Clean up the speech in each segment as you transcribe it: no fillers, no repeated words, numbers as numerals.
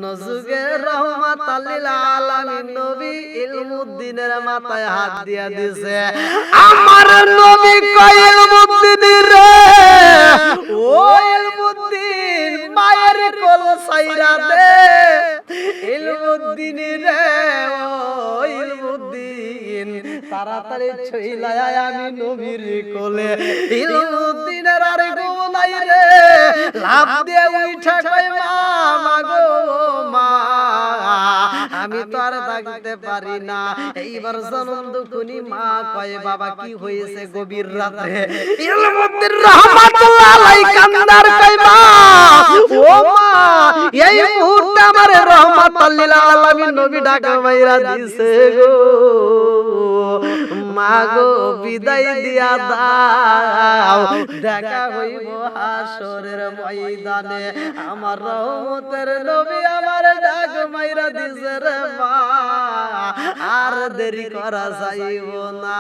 নজুগে রহমাতাল লিল আলামিন নবী ইলমুদ্দিনের মাথায় হাত দিয়া দিছে। আমার নবী কয় ইলমুদ্দিন রে, ও ইলমুদ্দিন মায়ের কোল ছাইরা দে। ইলমুদ্দিন রে, ও ইলমুদ্দিন তাড়াতাড়ি ছইলায় আমি নবীর কোলে। ইলমুদ্দিনের আর ঘুম নাই রে, লাফ দিয়ে উঠা কয় মা, মাগো মা, আমি তো আর থাকতে পারি না। এইবার জনম দুখুনি মা কয় বাবা কি হয়েছে গভীর রাতে? ইলমুদ্দিন রাহমাতুল্লাহ আলাইহি কান্দার কয় মা, ও মা, এই মুহূর্তে আমার রহমাতুল লিল আলামিন নবী ডাক মাইরা দিছে গো। মা গো বিদায় দিয়া দাও, দেখা হইব হাসরের ময়দানে। আমার রহমতের নবী আমার ডাক মাইরা দিছে রে মা, আর দেরি করা যাইব না।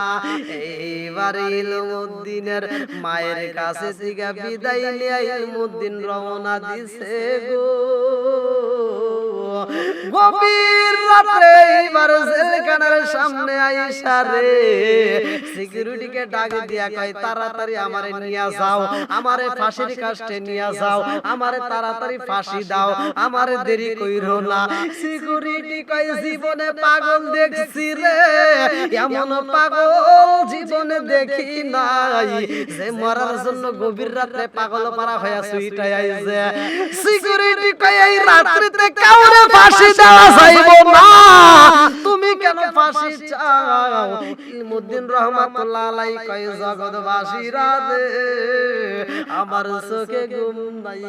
এইবার ইলমুদ্দিনের মায়ের কাছে থেকে বিদায় নিয়ে ইলমুদ্দিন রওনা দিছে গো। গভীর রাতে এইবার জেলখানার সামনে আইসা রে সিকিউরিটিকে ডাক দিয়া কয় তাড়াতাড়ি আমারে নিয়া যাও, আমারে ফাঁসির কাস্টে নিয়া যাও, আমারে তাড়াতাড়ি ফাঁসি দাও, আমারে দেরি কইরো না। সিকিউরিটি কয় জীবনে পাগল দেখছি রে, এমন পাগল জীবনে দেখি নাই যে মরার জন্য গভীর রাতে পাগল পারা হইয়া সুইটাই আইছে। সিকিউরিটি কয় এই রাত্রিতে কাউরে ফাঁসি দেওয়া যাইব না, তুমি কেন ফাঁসি চাও? ইলমুদ্দিন রাহমাতুল্লাহ আলাইহি কয় জগৎবাসীরা রে, আমার চোখে ঘুম নাই,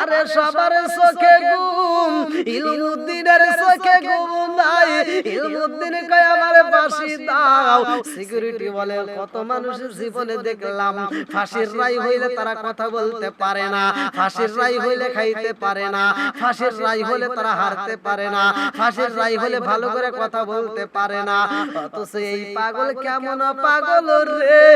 আরে সবার চোখে ঘুম, ইলমুদ্দিনের চোখে ঘুম নাই। ইলমুদ্দিন কয় আমারে ফাঁসি দাও। সিকিউরিটি বলে কত মানুষের জীবনে দেখলাম ফাঁসির রায় হইলে তারা কথা বলতে পারে না, ফাঁসির রায় হইলে খাইতে পারে না, ফাঁসির রায় হলে তারা হারতে পারে না, ফাঁসির রায় হলে ভালো করে কথা বলতে পারে না। অথচ এই পাগল কেমন পাগল রে,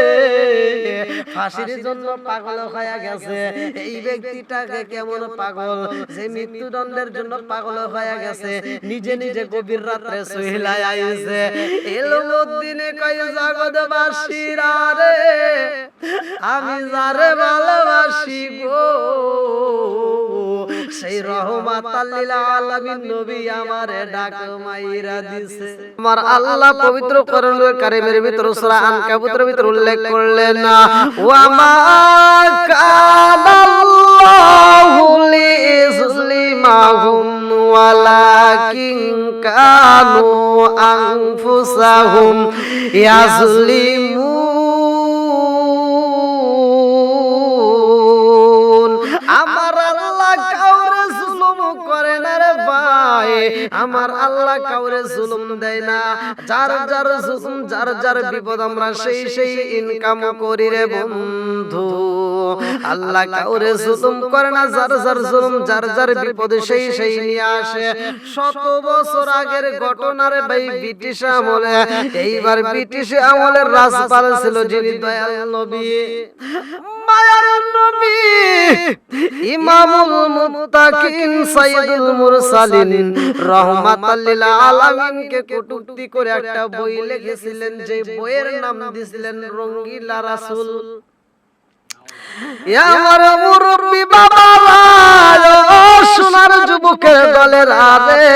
ফাঁসির জন্য পাগল হয়ে গেছে। এই ব্যক্তিটাকে কেমন পাগল যে মৃত্যুদণ্ডের জন্য পাগল হয়ে গেছে, নিজে নিজে গভীর রাতে সহিলায় আইছে। ইলমুদ্দিনে কয় জগৎবাসীরা রে, আমি যারে ভালোবাসি গো, সেই রহমাতাল লিল আলামিন নবী আমারে ডাক মাইরা দিছে। আমার আল্লাহ পবিত্র কোরআনুল কারীমের ভিতর সূরা আনকাবুতের ভিতর উল্লেখ করলেন, ওয়া মা কানাল্লাহু লিইযলিমাহুম ওয়ালাকিন কানু আনফুসাহুম ইয়াজলিমুন। আমার আল্লাহ কাউরে জুলুম করে না রে ভাই, আমার আল্লাহ কাউরে জুলুম দেয় না। যার যার জুলুম, যার যার বিপদ আমরা সেই সেই ইনকাম করি রে বন্ধু। আল্লাহ কাউরে জুলুম করে না, যার যার জুলুম, যার যার বিপদ সেই সেই নিয়ে আসে। 100 বছর আগের ঘটনা রে ভাই, ব্রিটিশ আমলে। এইবার ব্রিটিশ আমলের রাজপাল ছিল যিনি দয়াল নবী, মায়ার নবী, ইমামুল মুত্তাকিন, সাইয়্যিদুল মুরসালিন, রাহমাতাল লিল আলামিন কে কটূক্তি করে একটা বই লিখেছিলেন, যে বইয়ের নাম দিয়েছিলেন রঙ্গিলা রাসূল। আমার মুরব্বি বাবারা, সোনার যুবকের দলের আরে,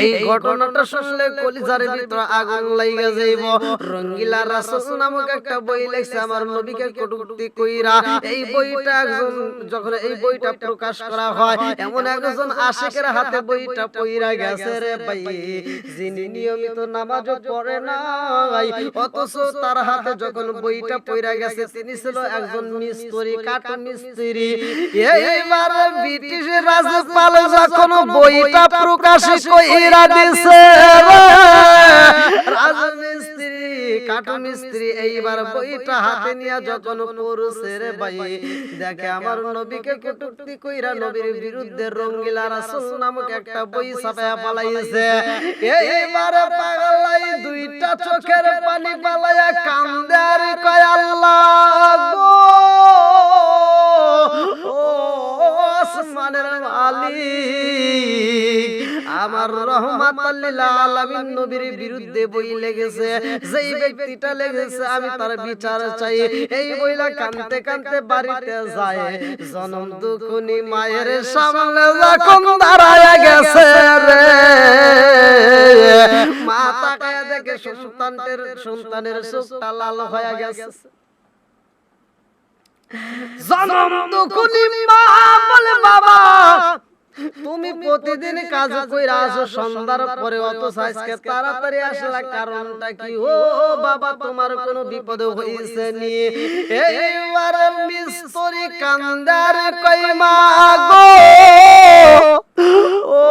এই ঘটনাটা শুনলে কলিজার ভিতর আগুন লাগা যাইব। রঙ্গিলা রাসূল নামক একটা বই লিখছে আমার নবীকে কটূক্তি কইরা। এই বইটা একজন, যখন এই বইটা প্রকাশ করা হয়, এমন একজন আশিকের হাতে বইটা পইরা গেছে রে ভাই, যিনি নিয়মিত নামাজ পড়ে নাই, অথচ তার হাতে যখন বইটা পইরা গেছে, তিনি ছিল একজন মিস্ত্রি, কাঠ মিস্ত্রি। এইবার ব্রিটিশ রাজপাল যখন বইটা প্রকাশ কইরা দিছে, রাজমিস্ত্রি, কাঠ মিস্ত্রি এইবার বইটা হাতে নিয়ে যখন পড়ছে রে ভাই, দেখে আমার নবীকে কটূক্তি কইরা নবীর বিরুদ্ধে রঙ্গিলা রাসূল নামক একটা বই ছাপায়া পালাইছে। এইবার পাগলাই দুইটা চোখের পানি পালায়া কান্দে আর কয় আল্লাহ গো, ও আসমানের মালিক, আমার রহমাতাল লিল আলামিন নবীর বিরুদ্ধে বই লেগেছে, যেই ব্যক্তিটা লেগেছে আমি তার বিচার চাই। এই বইলা কানতে কানতে বাড়িতে যায়, জনম দুঃখনি মায়ের সামনে যখন দাঁড়ায়া গেছে রে, মা তাকায়া দেখে সন্তানের চোখটা লাল হয়ে গেছে। জনম দুঃখনি মা বলে, বাবা তুমি প্রতিদিন কাজ কইরা আসো সন্ধ্যার পরে, অত আজকে তাড়াতাড়ি আসলা, কারণটা কি? ও বাবা তোমার কোনো বিপদ হইছে নি? এইবার মিস্ত্রি কান্দার কই মা গো, ও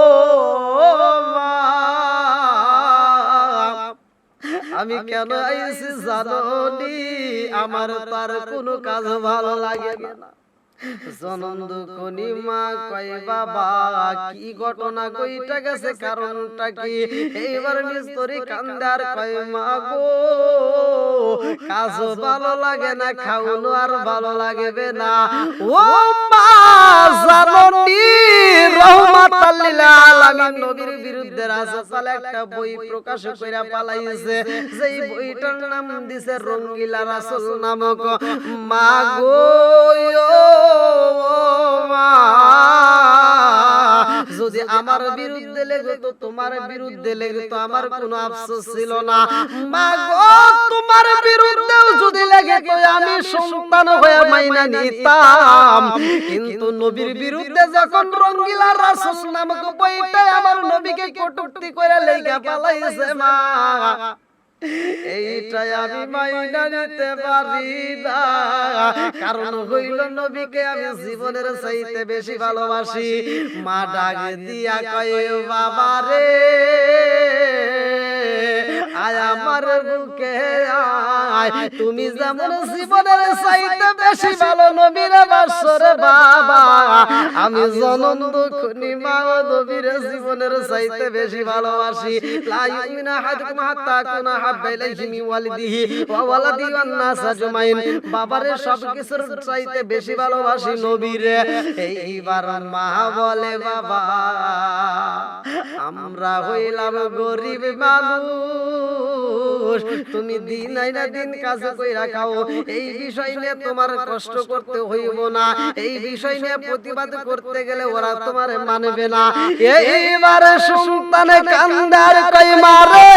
মা আমি কেন আইছি জানো নি? আমার তার কোনো কাজ ভালো লাগে না। জনম দুঃখনি মা কয়, বাবা কি ঘটনা কইটা গেছে, কারণটা কি? এইবার মিস্ত্রি কান্দার কয়, মা গো কাজ ভালো লাগে না, খাওয়ানো আর ভালো লাগবে না। ও মা জাননি রহমাতাল লিল আলামিন নবীর বিরুদ্ধে রাসূল একটা বই প্রকাশ কইরা পালাইছে, যেই বইটার নাম দিছে রঙ্গিলা রাসূল নামক। মা গো যদি আমার বিরুদ্ধে লেগতো, তোমার বিরুদ্ধে লেগতো, আমার কোনো আফসোস ছিল না। মা গো তোমার বিরুদ্ধেও যদি লেগতো আমি সন্তান হয়ে মাইনা নিতাম, কিন্তু নবীর বিরুদ্ধে যখন রঙ্গিলা রাসূল নামক বইটা আমার নবীকে কটূক্তি করে লেগা পালাইছে মা, এইটাই আমি মাইনা নিতে পারি না। কারণ হইল নবীকে আমি জীবনের চাইতে বেশি ভালোবাসি। মা ডাক দিয়া কয়, বাবা রে আয় আমার বুকে আয়, তুমি যেমন জীবনের চাইতে বেশি ভালো নবীর বাসরে বাবা, আমি জনম দুঃখনি মা ও নবীর জীবনের চাইতে বেশি ভালোবাসি। লা ইউমিনু আহাদুকুম হাত্তা কুনা হাব্বা ইলাইহি মিন ওয়ালিদিহি ওয়া ওয়ালাদিহি ওয়ান নাস আজমাইন, বাবারে সবকিছুর চাইতে বেশি ভালোবাসি নবীরে। এইবার মা বলে, বাবা আমরা হইলাম গরিব মানুষ, তুমি দিন আইনা দিন কাজ কইরা খাও, এই বিষয় নিয়ে তোমার কষ্ট করতে হইব না, এই বিষয় নিয়ে প্রতিবাদ করতে গেলে ওরা তোমার মানবে না। এইবার সন্তানে কান্দার কই মারে,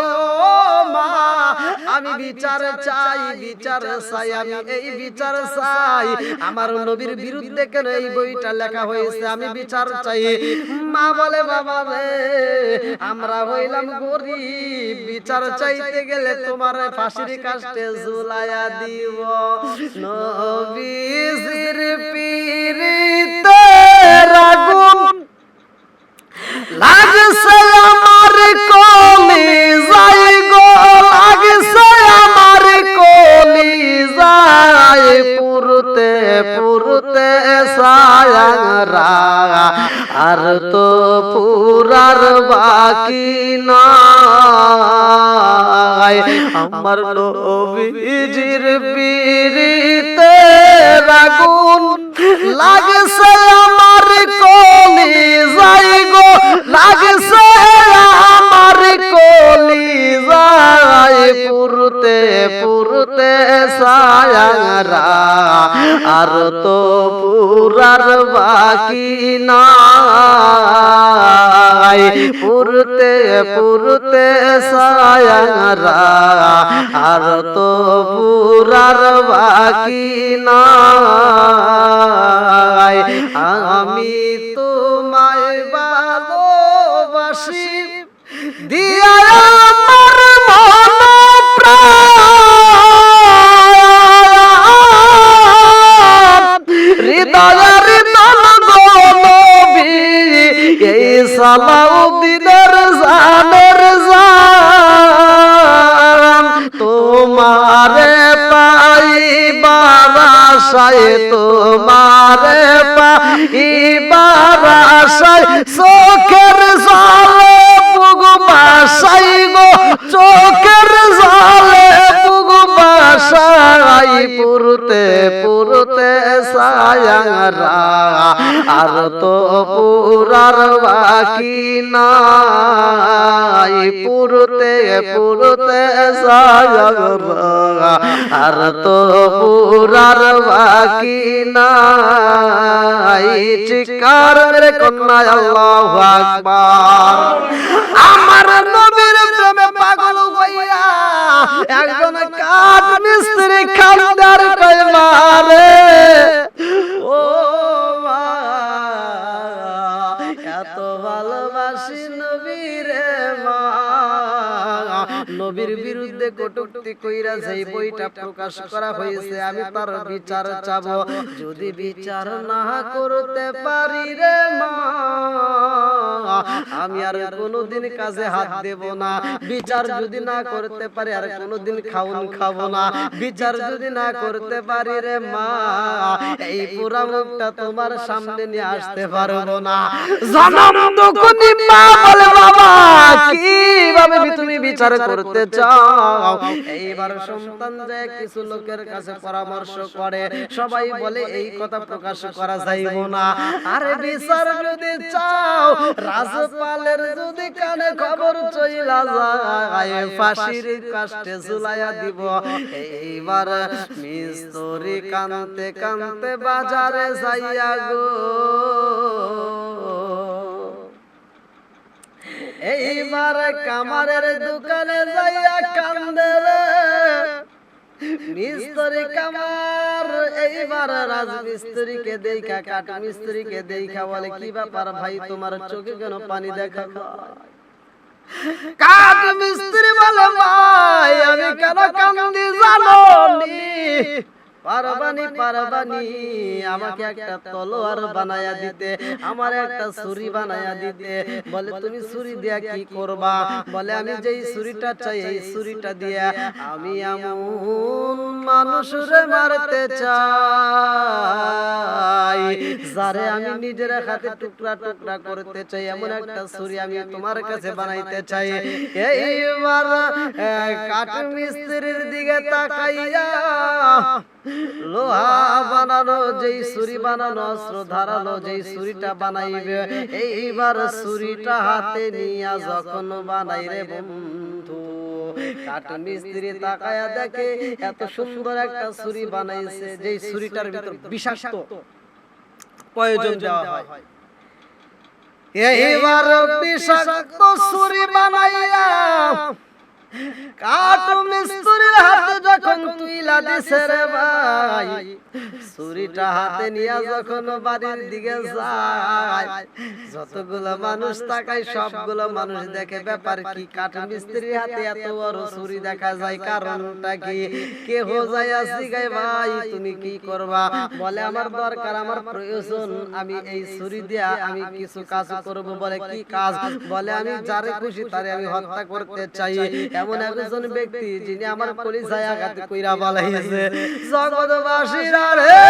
ও মা আমি বিচার চাই, বিচার চাই, আমি এই বিচার চাই। আমার নবীর বিরুদ্ধে কেন এই বইটা লেখা হয়েছে, আমি বিচার চাই। মা বলে, বাবা রে আমরা হইলাম গরিব, বিচার চাইতে গেলে তোমার ফাঁসির কাস্টে ঝুলাইয়া দিব। নবীর পীড়িতে আগুন লাগছে আমার কলিজায় গো, লাগছে আমার কলিজায়, পুরতে পুরতে সায়ারা আর তো পুরার বাকি নাই। আমার নবীজির পীড়িতে আগুন লাগছে আমার কলিজায় গো, লাগছে আমার কলিজায়, পুরতে পুরতে সায়ারা আর তো পুরার বাকি নাই, পুরতে পুরতে সায়ারা আর তো পুরার বাকি নাই। আমি তোমায় ভালোবাসি দিয়া আমার মন প্রাণ, হৃদয়ের নবী এই সালাউদ্দিনের জানের জান, তোমারে পাইবার আশায়, তোমারে পাইবার আশায় চোখের জলে বুক বাসাই গো, চোখের জলে বুক বাসাই, পুরতে পুরতে সায়ারা আর তো পুরার বাকি নাই পুরতে পুরতে সাগরা আর তো পুরার বাকি নাই চিৎকার মেরে কন্যা আল্লাহু আকবার আমার নবীর প্রেমে পাগল হইয়া একজন কাঠ মিস্ত্রি খানদার কই মারে ও মা এত ভালোবাসি নবীরে মা নবীর বিরুদ্ধে কটূক্তি কইরা যেই বইটা প্রকাশ করা হয়েছে আমি তার বিচার চাবো যদি বিচার না করতে পারি রে মা আমি আর কোনোদিন কাজে হাত দেব না বিচার যদি না করতে পারি আর কোনোদিন খাউন খাবো না বিচার যদি না করতে পারি রে মা এই পুরা মুখটা তোমার সামনে নিয়ে আসতে পারবো না জনম দুঃখনি মা বলে বাবা কিভাবে তুমি বিচার করতে চাও এইবার সন্তান যায় কিছু লোকের কাছে পরামর্শ করে সবাই বলে এই কথা প্রকাশ করা যাইব না আরে বিচার যদি চাও রাজপালের যদি কানে খবর চইলা যায় ফাঁসির কাষ্টে ঝুলাইয়া দিব এইবার মিস্ত্রি কানতে কানতে বাজারে যাইয়া গো এইবার কামারের দোকানে যাইয়া কান্দে রে মিস্ত্রি কামার এইবার রাজমিস্ত্রিকে দেখা কাঠ মিস্ত্রিকে দেখা বলে কি ব্যাপার ভাই তোমার চোখে কেন পানি দেখা কাঠ মিস্ত্রি বলে ভাই আমি কেন কান্দি জানো নি পারবানি পারবানি আমাকে একটা তলোয়ার বানায়া দিতে আমার একটা ছুরি বানায়া দিতে বলে তুমি ছুরি দিয়া কি করবা বলে আমি যেই ছুরিটা চাই এই ছুরিটা দিয়া আমি এমন মানুষরে মারতে চাই যারে আমি নিজের হাতে টুকরা টুকরা করতে চাই এমন একটা ছুরি আমি তোমার কাছে বানাইতে চাই এইবার কাঠ মিস্ত্রির দিকে তাকাইয়া লোহা বানানো যেই ছুরি বানানো অস্ত্র ধারালো যেই ছুরিটা বানাইবে এইবার ছুরিটা হাতে নিয়া যখন বানাই রে বন্ধু কাঠ মিস্ত্রি তাকায়া দেখে এত সুন্দর একটা ছুরি বানাইছে যেই ছুরিটার ভিতর বিষাক্ত প্রয়োজন দেওয়া হয় এইবার বিষাক্ত ছুরি বানাইয়া কাঠ মিস্ত্রির হাতে যখন তুইলা দিছে রে ভাই ছুরিটা হাতে নিয়া যখন বাড়ির দিকে যায় যতগুলো মানুষ তাকায় সবগুলো মানুষ দেখে ব্যাপার কি কাঠ মিস্ত্রির হাতে এত বড় ছুরি দেখা যায় কারণটা কি কেহ যায় আসি গায় ভাই তুমি কি করবা বলে আমার দরকার আমার প্রয়োজন আমি এই ছুরি দিয়া আমি কিছু কাজ করব বলে কি কাজ বলে আমি যারে খুশি তারে আমি হত্যা করতে চাই এমন একজন ব্যক্তি যিনি আমার কলিজায় আঘাত কইরা বলাইছে জগৎবাসীরা রে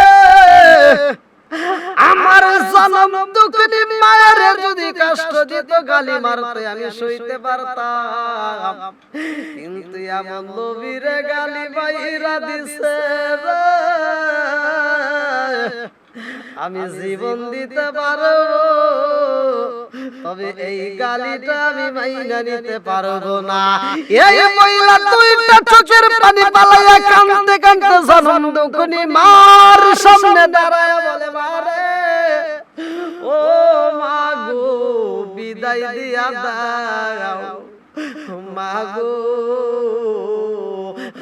আমার জনম দুঃখনি মায়ের যদি কষ্ট দিত গালি মারতে আমি সইতে পারতাম কিন্তু এমন নবীরে গালি বাইরা দিছে রে আমি জীবন দিতে পারবো তবে এই গালিটা আমি মাইনা নিতে পারবো না এই মহিলা দুইটা চোখের পানি পালাইয়া কাঁদতে কাঁদতে জনম দুঃখনি মার সামনে দাঁড়ায় বলে মারে ও মা গো বিদায় দিয়া দাও মা গো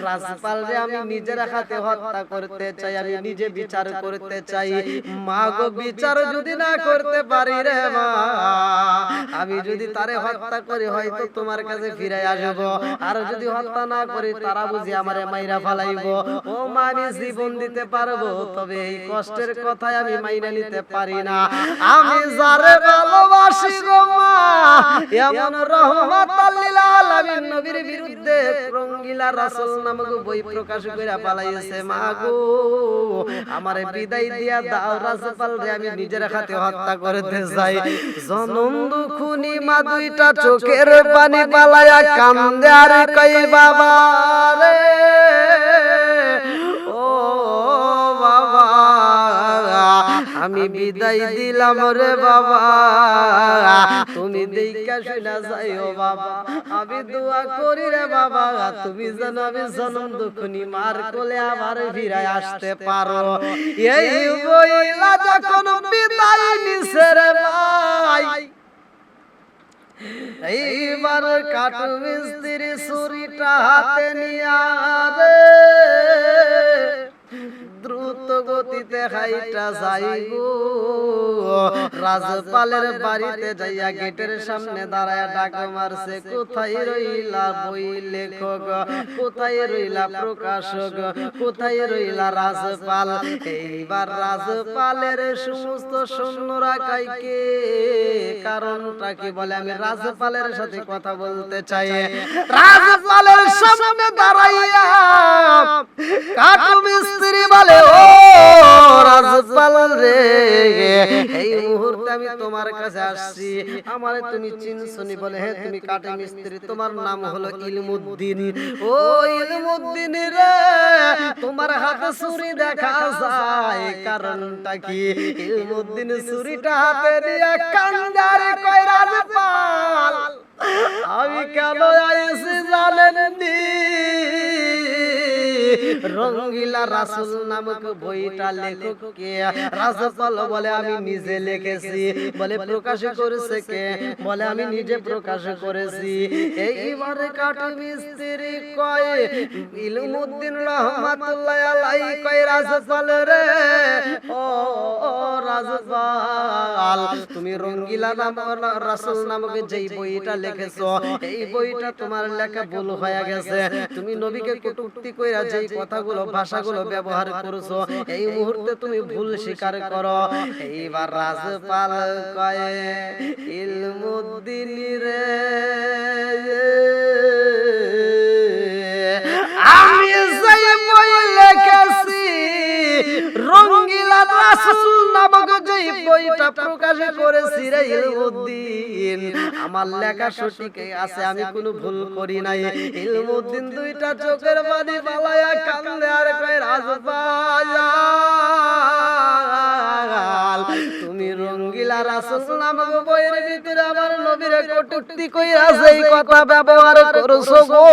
রাজপাল রে আমি নিজের হাতে হত্যা করতে চাই আমি নিজে বিচার করতে চাই মা গো বিচার যদি না করতে পারি রে মা আমি যদি তারে হত্যা করি হয়তো তোমার কাছে ফিরে আসব আর যদি হত্যা না করি তারা বুঝি আমারে মাইরা ফেলাইবো ও মা আমি জীবন দিতে পারবো তবে এই কষ্টের কথাই আমি মাইনা নিতে পারি না আমি যারে ভালোবাসি গো মা এমন রহমাতাল লিল আলামিন নবীর বিরুদ্ধে রঙ্গিলা রাসূল নামক বই প্রকাশ কইরা পালাইছে মা গো আমারে বিদায় দিয়া দাও রাজপাল রে আমি নিজের হাতে হত্যা করতে যাই জনম দুঃখনি মা দুইটা চোখের পানি পালায়া কান্দে আর কই বাবা রে ও বাবা আমি বিদায় দিলাম রে বাবা, তুমি দেখা শুনা যাইও বাবা। আমি দোয়া করি রে বাবা, তুমি যেন আমি জনম দুঃখনি মার কোলে আবার ফিরায় আসতে পারো। এই বইলা যখন বিদায় নিছে রে ভাই, এইবার কাঠু মিস্ত্রি ছুরিটা হাতে নিয়া রে দ্রুত গতিতে হাইটা যাইগো রাজপালের বাড়িতে যাইয়া গেটের সামনে দাঁড়ায় ডাক মারছে, কোথায় রইলা বই লেখক, কোথায় রইলা প্রকাশক, কোথায় রইলা রাজপাল। এইবার রাজপালের সমস্ত সৈন্যরা কাইকে, কারণটা কি বলে আমি রাজপালের সাথে কথা বলতে চাই। রাজপালের সামনে দাঁড়াইয়া কাঠু মিস্ত্রি বলে, ও রাজপাল রে, এই মুহূর্তে আমি তোমার কাছে আসছি, আমারে তুমি চিনছনি? বলে হ্যাঁ, তুমি কাঠু মিস্ত্রি, তোমার নাম হলো ইলমুদ্দিন। ও ইলমুদ্দিন রে, তোমার হাতে ছুরি দেখা যায়, কারণটা কি? ইলমুদ্দিন ছুরিটা হাতে নিয়ে কান্দারে কয়, রাজপাল আমি কেন আইছি জানেন নি? রঙ্গিলা রাসূল নামক বইটা লেখক কে? রাজপাল বলে আমি নিজে লিখেছি। বলে প্রকাশ করেছে কে? বলে আমি নিজে প্রকাশ করেছি। এইবারে কাঠু মিস্ত্রি কয়, ইলমুদ্দিন রহমাতুল্লাহ আলাইহি কয়, রাজপাল রে, ও রাজপাল, তুমি রঙ্গিলা নাম রাসূল নামক যেই বইটা লিখেছো, এই বইটা তোমার লেখা ভুল হয়ে গেছে। তুমি নবীকে কটূক্তি কইরা যেই কথাগুলো ভাষাগুলো ব্যবহার করছো, এই মুহূর্তে তুমি ভুল স্বীকার করো। এইবার রাজপাল কয়, ইলমুদ্দিন রে, আমি যেই বই লিখেছি, রঙ্গিলা রাসূল নামক যেই বইটা প্রকাশ করেছি রে ইলমুদ্দিন, আমার লেখা সঠিক আছে, আমি কোনো ভুল করি নাই। ইলমুদ্দিন দুইটা চোখের পানি ফালায়া কান্দে আর কয়, রাজপাল তুমি রঙ্গিলা রাসূল নামক বইয়ের ভিতরে আমার নবীর কটূক্তি কইরা যেই কথা ব্যবহার করছো গো,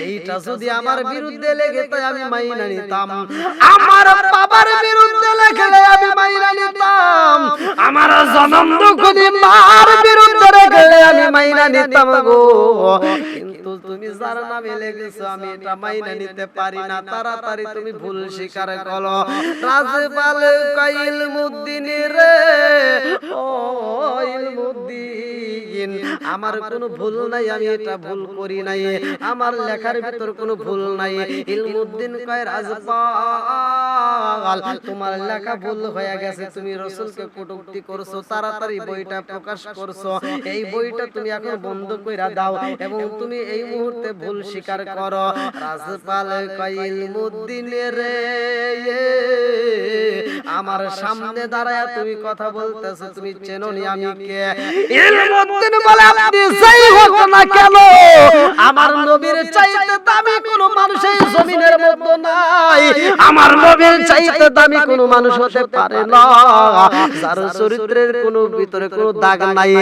এইটা যদি আমার বিরুদ্ধে লেগে তাই আমি মাইনা নিতাম, আমার বাবার বিরুদ্ধে লেখলে আমি মাইনা নিতাম, আমার জনম দুঃখী মার বিরুদ্ধে লেখলে আমি মাইনা নিতাম গো, কিন্তু তুমি যার নামে লেখেছো আমি এটা মাইনা নিতে পারি না। তাড়াতাড়ি তুমি ভুল স্বীকার করো। রাজপাল কয়, ইলমুদ্দিন রে, ও ইলমুদ্দিন, আমার কোনো ভুল নাই, আমি এটা ভুল করি নাই, আমার লেখার ভিতর কোনো ভুল নাই। ইলমুদ্দিন কয়, রাজপাল তোমার লেখা ভুল হয়ে গেছে, তুমি রাসূলকে কটূক্তি করছো, তাড়াতাড়ি বইটা প্রকাশ করছো, এই বইটা তুমি এখন বন্ধ কইরা দাও এবং তুমি এই মুহূর্তে ভুল স্বীকার করো। রাজপাল কয়, ইলমুদ্দিন রে, আমার সামনে দাঁড়ায়া তুমি কথা বলতেছো, তুমি চেনোনি আমি কে? ইলমুদ্দিন বলে, আপনি যেই হোক না কেন, আমার নবীর চাইতে দামি কোনো মানুষ এই জমিনের মধ্যে নাই, আমার নবীর চাইতে দামি কোনো মানুষ হতে পারে না, যার চরিত্রের কোনো ভিতরে কোনো দাগ নাই,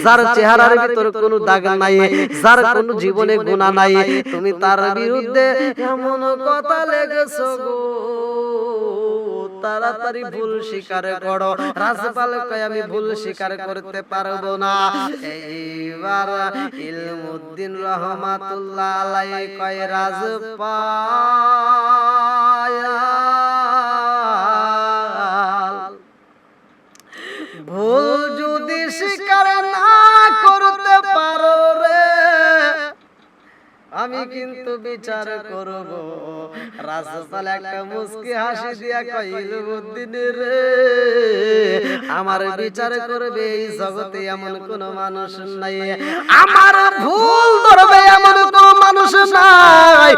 যার চেহারার ভিতরে কোনো দাগ নাই, যার কোনো জীবনে গুনাহ নাই, তুমি তার বিরুদ্ধে এমন কথা লেগেছো গো, তাড়াতাড়ি ভুল স্বীকার করো। রাজপাল কয়, আমি ভুল স্বীকার করতে পারবো না। এইবার ইলমুদ্দিন রহমাতুল্লাহ আলাইহি কয়, রাজপাল ভুল যদি স্বীকার না করতে পারো রে, আমি কিন্তু বিচার করব। রাজপাল একটা মুস্কি হাসি দিয়া কয়, ইলমুদ্দিন রে, আমার বিচার করবে এই জগতে এমন কোন মানুষ নাই, আমার ভুল ধরবে এমন কোন মানুষ নাই।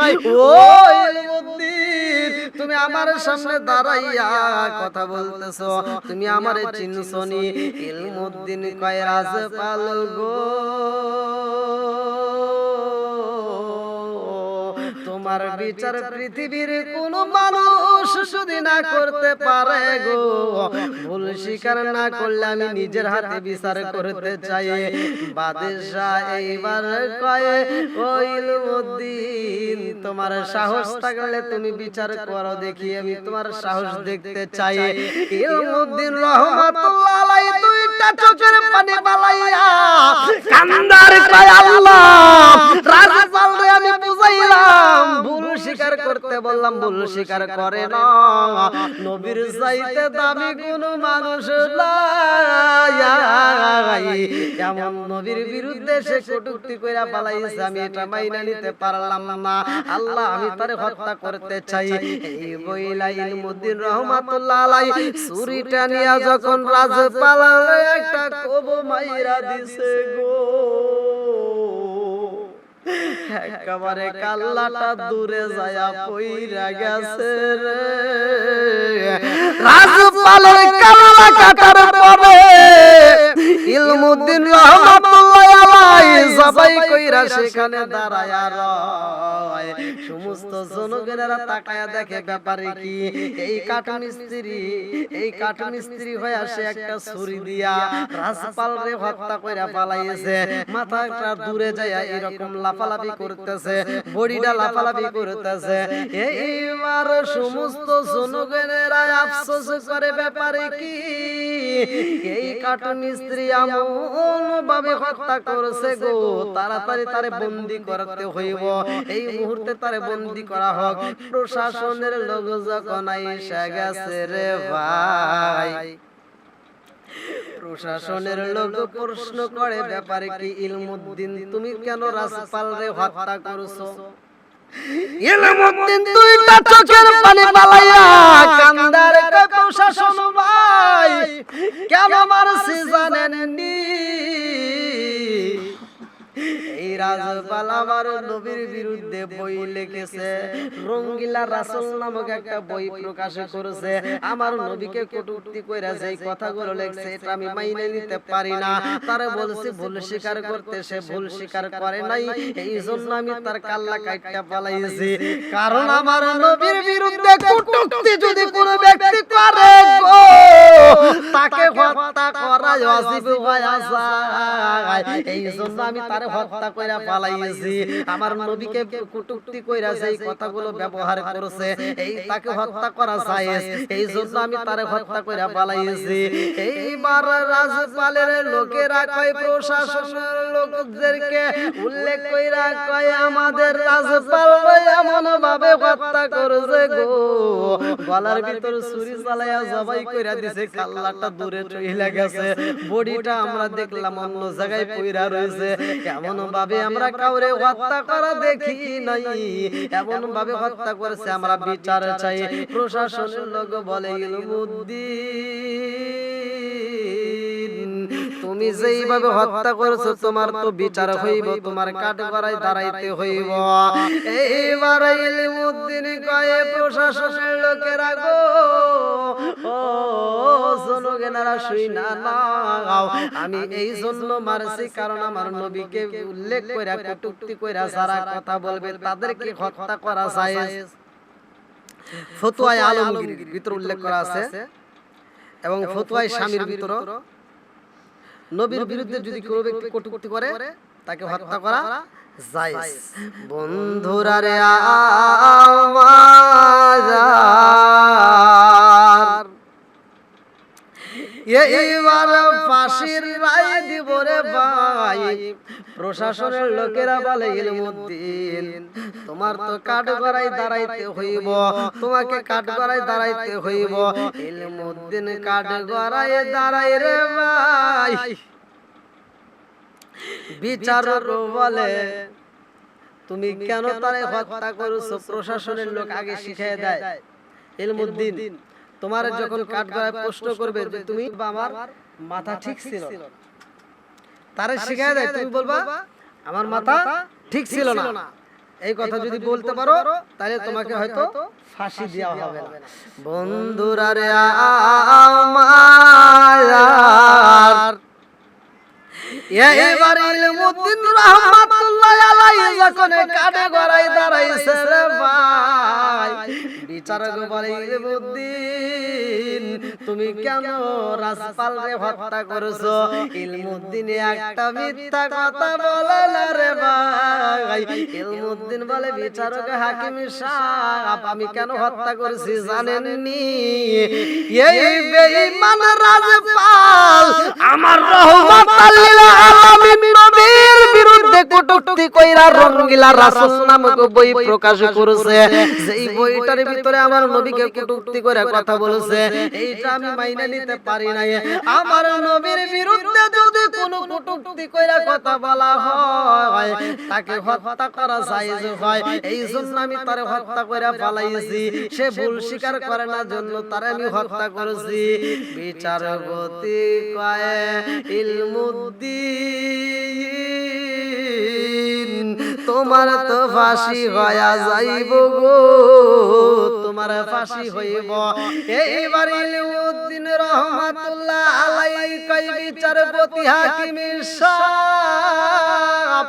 ও ইলমুদ্দিন, তুমি আমার সামনে দাঁড়াইয়া কথা বলতেছো, তুমি আমারে চিনছনি? ইলমুদ্দিন কয়, রাজপাল গো, তোমার তোমার বিচার পৃথিবীর কোন মানুষ যদি না করতে পারে গো, ভুল স্বীকার না করলে আমি নিজের হাতে বিচার করতে চাই। বাদশা এইবার কয়, ও ইলমুদ্দিন, তোমার সাহস থাকলে তুমি বিচার করো দেখি, আমি তোমার সাহস দেখতে চাই। ইলমুদ্দিন রহমাতুল্লাহ আলাইহি দুইটা চোখের পানি বালাইয়া কান্দার কয়, আল্লাহ, রাজপালরে আমি বুঝাইলাম, ভুল স্বীকার করতে বললাম, ভুল স্বীকার করে না। নবীর চাইতে দামি কোন মানুষ নাই, এমন নবীর বিরুদ্ধে সে কটূক্তি কইরা পালাইছে, আমি এটা মাইনা নিতে পারলাম না। আল্লাহ, আমি তারে হত্যা করতে চাই। এই বইলা ইলমুদ্দিন রহমাতুল্লাহ আলাইহি ছুরিটা নিয়া যখন রাজপালের একটা কোব মাইরা দিছে গো, একেবারে কাল্লাটা দূরে যায়া পইরা গেছে রে। রাজপালের কাল্লা কাটার পরে ইলমুদ্দিন রহমাতুল্লাহ আলাইহি সবাই কইরা সেখানে দাঁড়ায়া রয়। সমস্ত জনগণেরা তাকায়া দেখে ব্যাপারে কি, এই কাঠ মিস্ত্রি হয়ে আসে একটা ছুরি দিয়া রাজপালরে হত্যা কইরা পালাইছে। মাথাটা দূরে যায়া এরকম লাফালাফি করতেছে, বডিটা লাফালাফি করতেছে। এইবার সমস্ত জনগণেরা আফসোস করে ব্যাপারে কি, এই কাঠ মিস্ত্রি এমন ভাবে হত্যা করেছে গো, তাড়াতাড়ি তারে বন্দী করতে হইব, এই মুহূর্তে তারে বন্দী করা হোক। প্রশাসনের লোক যখন আইসা গেছে রে ভাই, প্রশাসনের লোক প্রশ্ন করে ব্যাপারে কি, ইলমুদ্দিন তুমি কেন রাজপালরে হত্যা করছো? ইলমুদ্দিন দুইটা চোখের পানি বালাইয়া কান্দার কয়, প্রশাসন ভাই কেন মারছি জানেননি? এই রাজপাল আমার নবীর বিরুদ্ধে বই লিখেছে, রঙ্গিলা রাসূল নামক একটা বই প্রকাশ করেছে, আমার নবীকে কটূক্তি কইরা যেই কথাগুলো লেখছে এটা আমি মাইনে নিতে পারি না। তারে বলছি ভুল স্বীকার করতে, সে ভুল স্বীকার করে নাই, এই জন্য আমি তার কাল্লা কাইটটা পালাইছি। কারণ আমার নবীর বিরুদ্ধে কটূক্তি যদি কোনো ব্যক্তি করে গো, তাকে হত্যা করা ওয়াজিব হয়ে যায়, এই জন্য আমি তারে হত্যা কইরা পালাইছি। আমার নবীকে কটূক্তি কইরা যেই কথাগুলো ব্যবহার করেছে, এই তাকে হত্যা করা জায়েজ, এই জন্য আমি তারে হত্যা কইরা পালাইছি। এইবার রাজপালের লোকেরা কয়, প্রশাসনের লোকদেরকে উল্লেখ কইরা কয়, আমাদের রাজপাল এমন ভাবে হত্যা করেছে গো, গলার ভিতর ছুরি চালায়া জবাই কইরা দিছে, কাল্লাটা দূরে চলে গেছে, বডিটা আমরা দেখলাম অন্য জায়গায় পইরা রয়েছে। এমন ভাবে আমরা কাউরে হত্যা করা দেখি নাই, এমন ভাবে হত্যা করেছে, আমরা বিচার চাই। প্রশাসনের লোক বলে, ইলমুদ্দিন তুমি যেইভাবে হত্যা করেছো তোমার তো বিচার হইব, তোমার কাঠগড়ায় দাঁড়াইতে হইব। এইবার ইলমুদ্দিন কয়, প্রশাসনের লোকেরা গো, ও জনগণেরা শুইনা নাও, আমি এই জন্য মারছি কারণ আমার নবীকে উল্লেখ কইরা কটূক্তি কইরা যারা কথা বলবে তাদেরকে হত্যা করা জায়েজ। ফতোয়ায়ে আলমগীর ভিতর উল্লেখ করা আছে এবং ফতোয়ায়ে শামীর ভিতর, নবীর বিরুদ্ধে যদি কোনো ব্যক্তি কটূক্তি করে তাকে হত্যা করা জায়েজ। বন্ধুরা রে আমার, এইবার ফাঁসির রায় দিব রে ভাই। প্রশাসনের লোকেরা বলে, ইলমুদ্দিন তোমার তো কাঠগড়ায় দাঁড়াইতে হইব, তোমাকে কাঠগড়ায় দাঁড়াইতে হইব। ইলমুদ্দিন কাঠগড়ায় দাঁড়াই রে ভাই। বিচারক বলে, তুমি কেন তারে হত্যা করেছো? প্রশাসনের লোক আগে শিখিয়ে দেয়, ইলমুদ্দিন তোমার যখন কাঠগড়ায় প্রশ্ন করবে যে তুমি আমার মাথা ঠিক ছিল, তারে শিখিয়ে দেয়, তুমি বলবা আমার মাথা ঠিক ছিল না। এই কথা যদি বলতে পারো তাহলে তোমাকে হয়তো ফাঁসি দেওয়া হবে না। বন্ধুরা রে আমার, এইবার ইলমুদ্দিন রহমাতুল্লাহ আলাই যখন কানে গড়াই দাঁড়াইছে রে ভাই, বিচারক বলে ইলমুদ্দিন তুমি কেন রাসপালরে হত্যা করেছো? ইলমুদ্দিন একটা মিথ্যা কথা বলে না রে ভাই। ইলমুদ্দিন বলে বিচারক হাকিম সাহেব আমি কেন হত্যা করেছি জানেননি? এই বেঈমান রাজপাল আমার রহমাতাল লিল আলামিন নবীর বিরুদ্ধে কটূক্তি কইরা রঙ্গিলা রাসূল নামক বই প্রকাশ করেছে। যেই বইটার ভিতরে আমার নবীকে কটূক্তি করে কথা বলেছে, এইটা আমি মাইনে নিতে পারি না। আমার নবীর বিরুদ্ধে যদি কোনো কটূক্তি কইরা কথা বলা হয় তাকে হত্যা করা জায়েজ হয়। এই জন্য আমি তারে হত্যা কইরা ফলাইছি। সে ভুল স্বীকার করে না জন্য তারে আমি হত্যা করেছি। বিচারপতি কয় ইলমুদ্দিন তোমার তো ফাঁসি হয়া যাইব গো, তোমার ফাঁসি হইব। এইবার ইলমুদ্দিন রহমাতুল্লাহ আলাইহি কয় বিচারপতি হাকিম সাহেব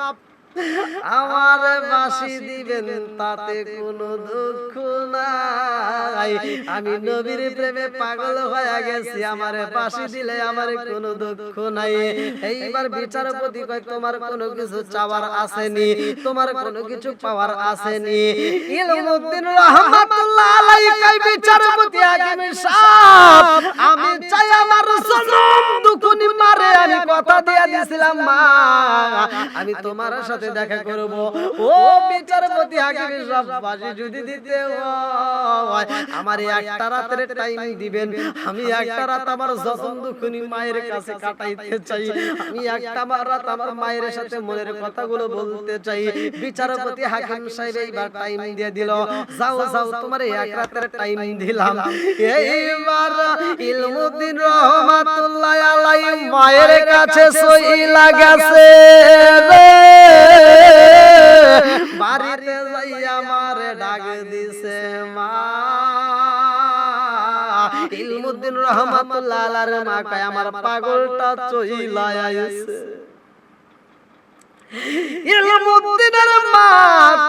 আমার ফাঁসি দিবেন তাতে কোনো দুঃখ নাই। আমি নবীর প্রেমে পাগল হয়ে গেছি, আমার ফাঁসি দিলে আমার কোনো দুঃখ নাই। এইবার বিচারপতি কয় তোমার কোনো কিছু চাওয়ার আসেনি, তোমার কোনো কিছু পাওয়ার আসেনি। ইলমুদ্দিন রহমাতুল্লাহ আলাইহি কয় বিচারপতি হাকিম সাহেব আমি চাই আমার জনম দুকুনি মারে আমি কথা দিয়া দিয়েছিলাম মা আমি তোমার সাথে দেখা করব। ও বিচারপতি হাকিম সাহেব ফাঁসি যদি দিতে হয় আমার একটা রাতের টাইম দিবেন। আমি একটা রাত আমার যতন দুঃখনি মায়ের কাছে কাটাইতে চাই। আমি একটা রাত আমার মায়ের সাথে মনের কথাগুলো বলতে চাই। বিচারপতি হাকিম সাহেব এইবার টাইম দিয়ে দিল, যাও যাও তোমার এক রাতের টাইম দিলাম। এইবার ইলমুদ্দিন রহমাতুল্লাহ আলাইহি মায়ের কাছে সই লাগাছে রে, বাড়িতে যাইয়া আমারে ডাক দিছে মা। ইলমুদ্দিন রহমাতুল্লাহ আলাইহির মা কয় আমার পাগলটা চইলা আইছে। ইলমুদ্দিনের মা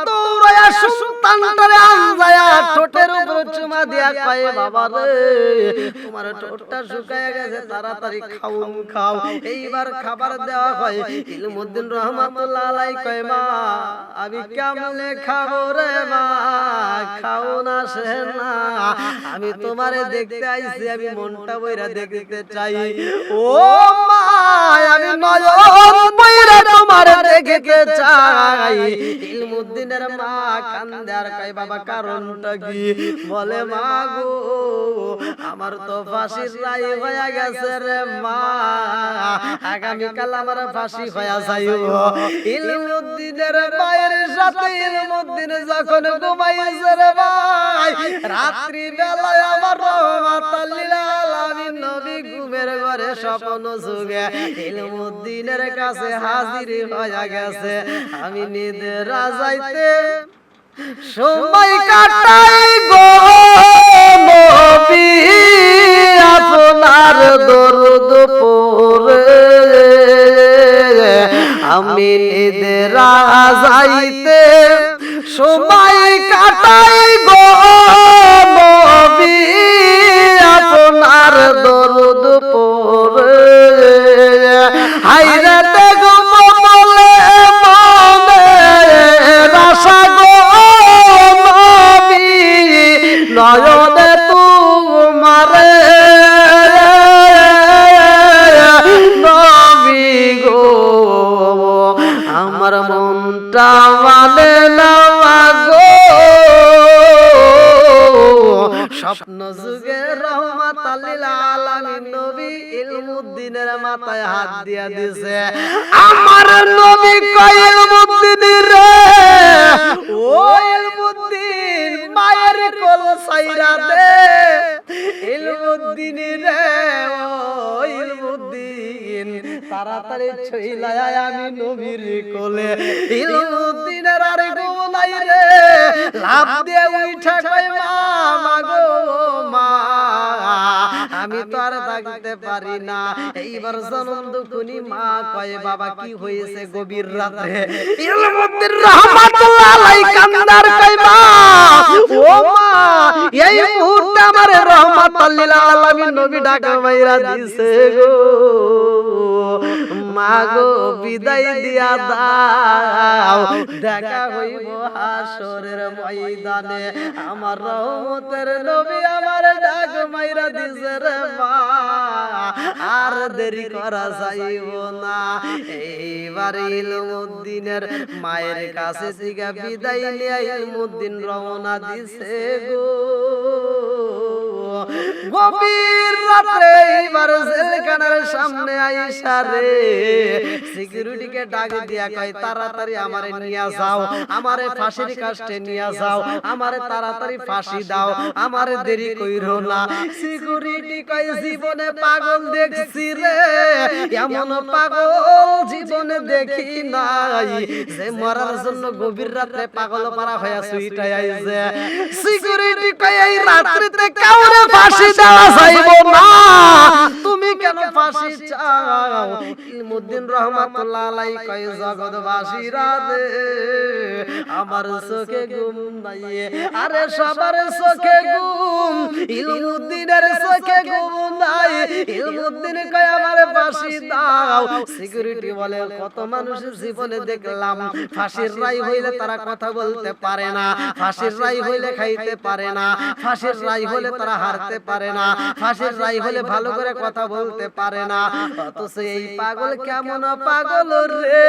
দৌড়ায়া সন্তানটারে আনজায়া ঠোঁটের উপর চুমা দিয়া কয় বাবা রে তোমার ঠোঁটটা শুকায় গেছে তাড়াতাড়ি খাউন খাও। এইবার খাবার দেওয়া হয়। ইলমুদ্দিন রহমাতুল্লাহ আলাইহি কয় মা আমি কেমনে খাবো রে মা, খাও না সে না, আমি তোমারে দেখতে আইছি, আমি মনটা বইরা দেখতে চাই। ও মা আমি নয়ন বইরা তোমারে দেখতে চাই। ইলমুদ্দিনের মা কান্দে আর কয় বাবা কারণটা কি? বলে মা গো আমার তো ফাঁসির রায় হয়ে গেছে রে মা, আগামীকাল আমার ফাঁসি হয়ে যাইব। ইলমুদ্দিনের মায়ের সাথে ইলমুদ্দিন যখন ঘুমাইছে রে ভাই, রাত্রি বেলায় আমার রহমাতাল লিল আলামিন নবী ঘুমের ঘরে স্বপ্ন যুগে ইলমুদ্দিনের কাছে হাজির হয়ে গেছে। আমি নিদ্রা যাইতে সময় কাটাই গো নবী আপনার দরুদ পড়ে, আমি নিদ্রা যাইতে সময় কাটাই গো নবী আপনার দরুদ পড়ে। হায়রে দেখো মলে মনে রাশা গো নবী নয়নে তোমারে নবী গো আমার মনটা মানে না গো। স্বপ্ন যুগে রহমাতাল লিল আলামিন নবী ইলমুদ্দিনের মাথায় হাত দিয়া দিছে। আমার নবী কয় ইলমুদ্দিন রে ও ইলমুদ্দিন মায়ের কোল ছাইরা দে। ইলমুদ্দিন রে ও ইলমুদ্দিন তাড়াতাড়ি ছইলায় আমি নবীর কোলে। ইলমুদ্দিনের আর ঘুম নাই রে, লাফ দিয়ে উঠা কয় মা মাগো মা আমি তো আর থাকতে পারি না। এইবার জনম দুখুনি মা কয় বাবা কি হয়েছে গভীর রাতে? ইলমুদ্দিন রহমাতুল্লাহ আলাইহি কান্দার কয় মা, ও মা এই মুহূর্তে আমার রহমাতুল লিল আলামিন নবী ডাকা মাইরা দিছে গো। মা গো বিদায় দিয়া দাও, দেখা হইব হাসরের ময়দানে। আমার রহমতের নবী আমার ডাক মাইরা দিছে রে মা, আর দেরি করা যাইব না। এইবার ইলমুদ্দিনের মায়ের কাছে থেকে বিদায় নিয়ে ইলমুদ্দিন রওনা দিছে গো। গভীর রাতে এইবার জেলখানার সামনে আইসা রে সিকিউরিটিকে ডাক দিয়া কয় তাড়াতাড়ি আমারে নিয়া যাও, আমারে ফাঁসির কাস্টে নিয়া যাও, আমারে তাড়াতাড়ি ফাঁসি দাও, আমারে দেরি কইরো না। সিকিউরিটি কয় জীবনে পাগল দেখছি রে, এমন পাগল জীবনে দেখি নাই যে মরার জন্য গভীর রাতে পাগল পারা হইয়া সুইটাই আইছে। সিকিউরিটি কয় এই রাত্রিতে কাউরে ফাঁসি দেওয়া যাইব না, তুমি কেন ফাঁসি চাও? ইলমুদ্দিন রহমাতুল্লাহ আলাইহি কয় জগৎবাসীরা রে আমার চোখে ঘুম নাই, আরে সবার চোখে ঘুম, ইলমুদ্দিনের চোখে ঘুম নাই। ইলমুদ্দিন কয় আমারে ফাঁসি দাও। সিকিউরিটি বলে কত মানুষের জীবনে দেখলাম ফাঁসির রায় হইলে তারা কথা বলতে পারে না, ফাঁসির রায় হইলে খাইতে পারে না, ফাঁসির রায় হলে তারা হারতে পারে না, ফাঁসির রায় হলে ভালো করে কথা বলতে পারে না। অথচ এই পাগল কেমন পাগল রে,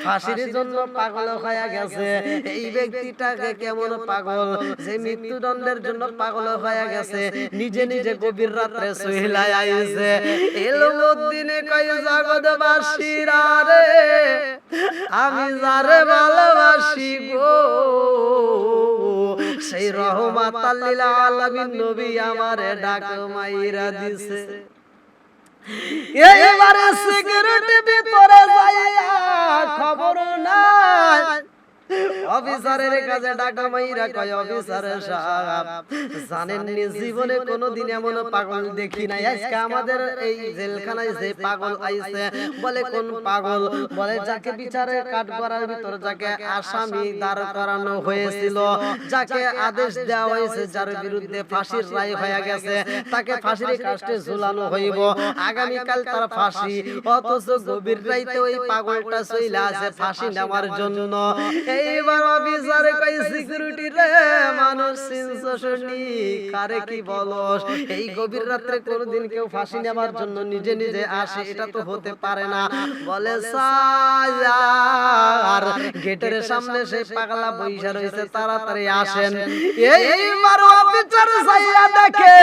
ফাঁসির জন্য পাগল হয়ে গেছে। এই ব্যক্তিটাকে কেমন পাগল যে মৃত্যুদণ্ডের জন্য পাগল হয়ে গেছে, নিজে নিজে গভীর রাতে শুইলায় আইছে। ইলমুদ্দিনে কয় জগৎবাসীরা রে আমি যারে ভালোবাসি গো, সেই রহমাতাল লিল আলামিন নবী আমারে ডাক মাইরা দিছে। এইবারে সিকিউরিটি ভিতরে যাইয়া খবর নাই, অফিসারের কাছে ডাকা মাইরা কয় অফিসার সাহেব জানেন নি জীবনে কোনোদিন এমন পাগল দেখি নাই, আজকে আমাদের এই জেলখানায় যে পাগল আইছে। বলে কোন পাগল? বলে যাকে বিচারের কাঠগড়ার ভিতর যাকে আসামি দাঁড় করানো হয়েছিল, যাকে আদেশ দেওয়া হয়েছে, যার বিরুদ্ধে ফাঁসির রায় হয়ে গেছে, তাকে ফাঁসির কাস্টে ঝুলানো হইব, আগামীকাল তার ফাঁসি। অথচ গভীর রাইতে ওই পাগলটা চইলা আছে ফাঁসি নেওয়ার জন্য। এইবার অফিসারে কই সিকিউরিটি রে মানুষ সিনসশনি কারে কি বলস, এই গভীর রাতে কোনদিন কেউ ফাঁসি নেওয়ার জন্য নিজে নিজে আসে? এটা তো হতে পারে না। বলে স্যার গেটের সামনে সেই পাগলা বইসা রইছে, তাড়াতাড়ি আসেন। এইবার অফিসার যাইয়া দেখে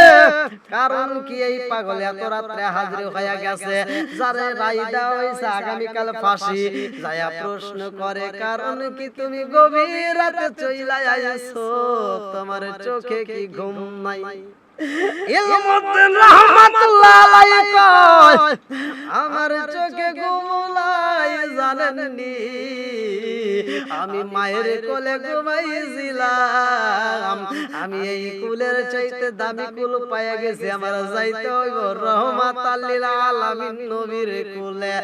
কারণ কি এই পাগল এত রাতে হাজির হয়ে গেছে, যারে রায় দেওয়া হইছে আগামীকাল ফাঁসি। যাইয়া প্রশ্ন করে কারণ কি তুমি গভীর রাতে চইলা আইছো, তোমার চোখে কি ঘুম নাই? ইলমুদ্দিন রহমাতুল্লাহ আলাইহি কয় আমার চোখে ঘুম নাই জানেন নি, আমি মায়ের কোলে ঘুমাইছিলাম, আমি এই কুলের চাইতে দামি কুল পাইয়া গেছি, আমার যাইতে হইব রহমাতাল লিল আলামিন নবীর কুলে।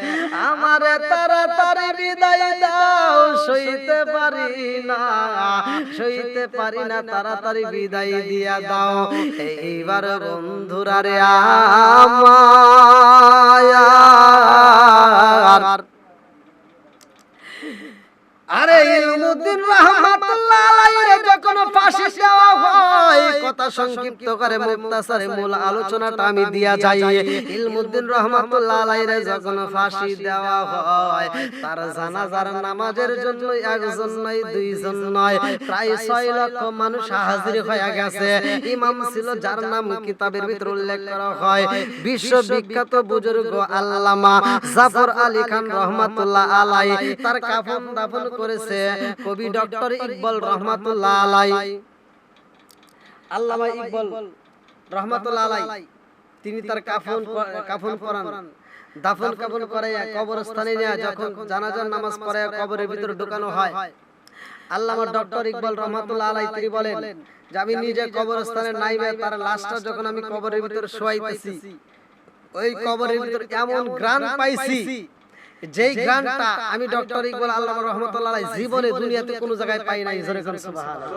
আমারে তাড়াতাড়ি বিদায় দাও, সইতে পারি না, সইতে পারি না, তাড়াতাড়ি বিদায় দিয়া দাও। এইবার বন্ধুরা রে আমার আরে ইলমুদ্দিন রহমাতুল্লাহ আলাইহি যখন ফাঁসি দেওয়া হয়, কথা সংক্ষিপ্ত করে মুক্তাসারে মূল আলোচনাটা আমি দিয়া যাই। ইলমুদ্দিন রহমাতুল্লাহ আলাইহি যখন ফাঁসি দেওয়া হয়, তার জানাজার নামাজের জন্য একজন নয় দুইজন নয় প্রায় 6 লক্ষ মানুষ হাজির হয়ে গেছে। ইমাম ছিল যার নাম কিতাবের ভিতর উল্লেখ করা হয় বিশ্ববিখ্যাত বুজুর্গ আল্লামা জাফর আলী খান রহমাতুল্লাহ আলাইহি। তার কাফন দাফন করেছে কবি ডক্টর ইকবাল রহমাতুল্লাহ আলাইহি। আল্লামা ইকবাল রহমাতুল্লাহ আলাইহি তিনি তার কাফন পরান, দাফন কাফন করাইয়া কবরস্থানে নিয়ে যখন জানাজার নামাজ পড়াইয়া কবরের ভিতর ঢোকানো হয়, আল্লামা ডক্টর ইকবাল রহমাতুল্লাহ আলাইহি তিনি বলেন যে আমি নিজে কবরস্থানে নাইবে তার লাশটা যখন আমি কবরের ভিতর শোয়াইতেছি, ওই কবরের ভিতর এমন ঘ্রাণ পাইছি, যেই ঘ্রাণটা আমি ডক্টর ইকবাল আল্লামা রহমাতুল্লাহ আলাইহি জীবনে দুনিয়াতে কোনো জায়গায় পাই নাই। জোরে কোন সুবহানাল্লাহ।